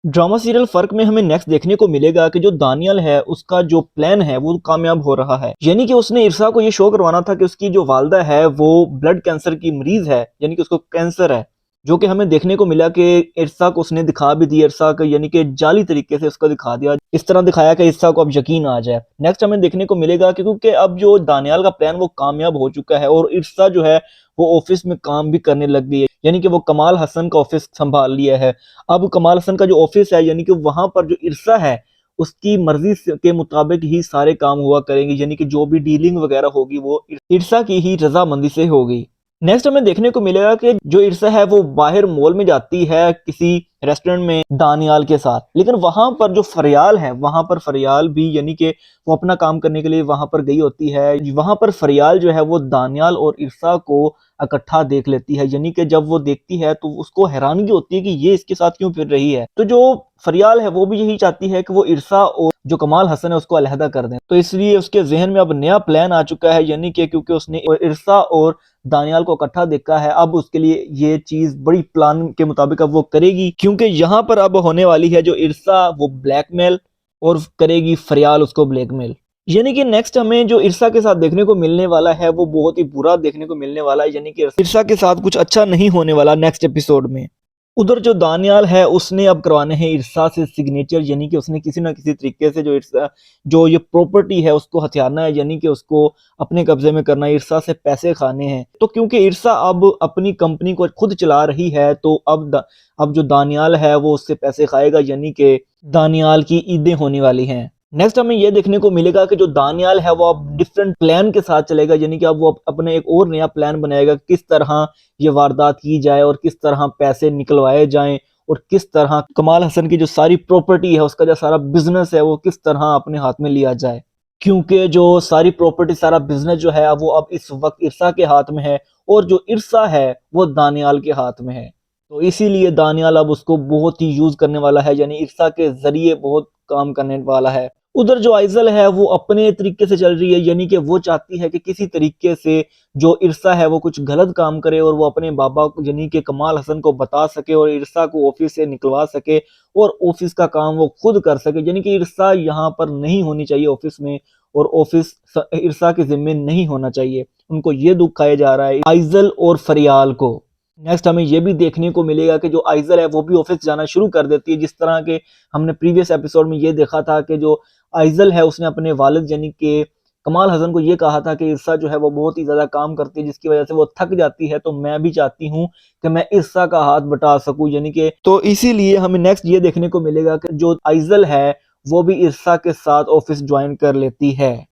Drama serial फर्क में हमें नेक्स्ट देखने को मिलेगा कि जो दानियल है उसका जो प्लान है वो कामयाब हो रहा है। यानी कि उसने इरसा को ये शो करवाना था कि उसकी जो वालदा है वो ब्लड कैंसर की मरीज है, यानी कि उसको कैंसर है। जो कि हमें देखने को मिला कि इरसा को उसने दिखा भी दिया, इरसा को यानी कि जाली तरीके से उसको दिखा दिया, इस तरह दिखाया कि इरसा को अब यकीन आ जाए। नेक्स्ट हमें देखने को मिलेगा कि क्योंकि अब जो दानियाल का प्लान वो कामयाब हो चुका है और इरसा जो है वो ऑफिस में काम भी करने लग गई है, यानी कि वो कमाल हसन का ऑफिस संभाल लिया है। अब कमाल हसन का जो ऑफिस है यानी कि वहां पर जो इरसा है उसकी मर्जी के मुताबिक ही सारे काम हुआ करेंगे, यानी कि जो भी डीलिंग वगैरह होगी वो इरसा की ही रजामंदी से होगी। नेक्स्ट हमें देखने को मिलेगा कि जो इरसा है वो बाहर मॉल में जाती है किसी रेस्टोरेंट में दानियाल के साथ, लेकिन वहां पर जो फरियाल है वहां पर फरियाल भी यानी कि वो अपना काम करने के लिए वहां पर गई होती है। वहां पर फरियाल जो है वो दानियाल और इरसा को इकट्ठा देख लेती है, यानी कि जब वो देखती है तो उसको हैरानगी होती है कि ये इसके साथ क्यों फिर रही है। तो जो फरियाल है वो भी यही चाहती है कि वो इरसा और जो कमाल हसन है उसको अलहदा कर दें, तो इसलिए उसके जहन में अब नया प्लान आ चुका है, यानी कि क्योंकि उसने इरसा और दानियाल को इकट्ठा देखा है, अब उसके लिए ये चीज बड़ी प्लान के मुताबिक अब वो करेगी, क्योंकि यहाँ पर अब होने वाली है जो इरसा वो ब्लैकमेल और करेगी फरियाल उसको ब्लैकमेल। यानी कि नेक्स्ट हमें जो इरसा के साथ देखने को मिलने वाला है वो बहुत ही बुरा देखने को मिलने वाला है, यानी कि इरसा के साथ कुछ अच्छा नहीं होने वाला नेक्स्ट एपिसोड में। उधर जो दानियाल है उसने अब करवाने हैं इरसा से सिग्नेचर, यानी कि उसने किसी ना किसी तरीके से जो इरसा जो ये प्रॉपर्टी है उसको हथियाना है, यानी कि उसको अपने कब्जे में करना है, इरसा से पैसे खाने हैं। तो क्योंकि इरसा अब अपनी कंपनी को खुद चला रही है तो अब जो दानियाल है वो उससे पैसे खाएगा, यानी कि दानियाल की ईदें होने वाली हैं। नेक्स्ट हमें यह देखने को मिलेगा कि जो दानियाल है वो अब डिफरेंट प्लान के साथ चलेगा, यानी कि अब वो अपने एक और नया प्लान बनाएगा किस तरह ये वारदात की जाए और किस तरह पैसे निकलवाए जाएं और किस तरह कमाल हसन की जो सारी प्रॉपर्टी है उसका जो सारा बिजनेस है वो किस तरह अपने हाथ में लिया जाए, क्योंकि जो सारी प्रॉपर्टी सारा बिजनेस जो है वो अब इस वक्त इरसा के हाथ में है और जो इरसा है वो दानियाल के हाथ में है। तो इसीलिए दानियाल अब उसको बहुत ही यूज करने वाला है, यानी इरसा के जरिए बहुत काम करने वाला है। उधर जो आइजल है वो अपने तरीके से चल रही है, यानी कि वो चाहती है कि किसी तरीके से जो इरसा है वो कुछ गलत काम करे और वो अपने बाबा को यानी कि कमाल हसन को बता सके और इरसा को ऑफिस से निकलवा सके और ऑफिस का काम वो खुद कर सके, यानी कि इरसा यहाँ पर नहीं होनी चाहिए ऑफिस में और ऑफिस इरसा के जिम्मे नहीं होना चाहिए। उनको ये दुख खाया जा रहा है आइजल और फरियाल को। नेक्स्ट हमें यह भी देखने को मिलेगा कि जो आइजल है वो भी ऑफिस जाना शुरू कर देती है, जिस तरह के हमने प्रीवियस एपिसोड में ये देखा था कि जो आइजल है उसने अपने वालिद यानी कि कमाल हसन को ये कहा था कि इरसा जो है वो बहुत ही ज्यादा काम करती है जिसकी वजह से वो थक जाती है, तो मैं भी चाहती हूँ कि मैं इरसा का हाथ बटा सकूं, यानी कि तो इसीलिए हमें नेक्स्ट ये देखने को मिलेगा कि जो आइजल है वो भी इरसा के साथ ऑफिस ज्वाइन कर लेती है।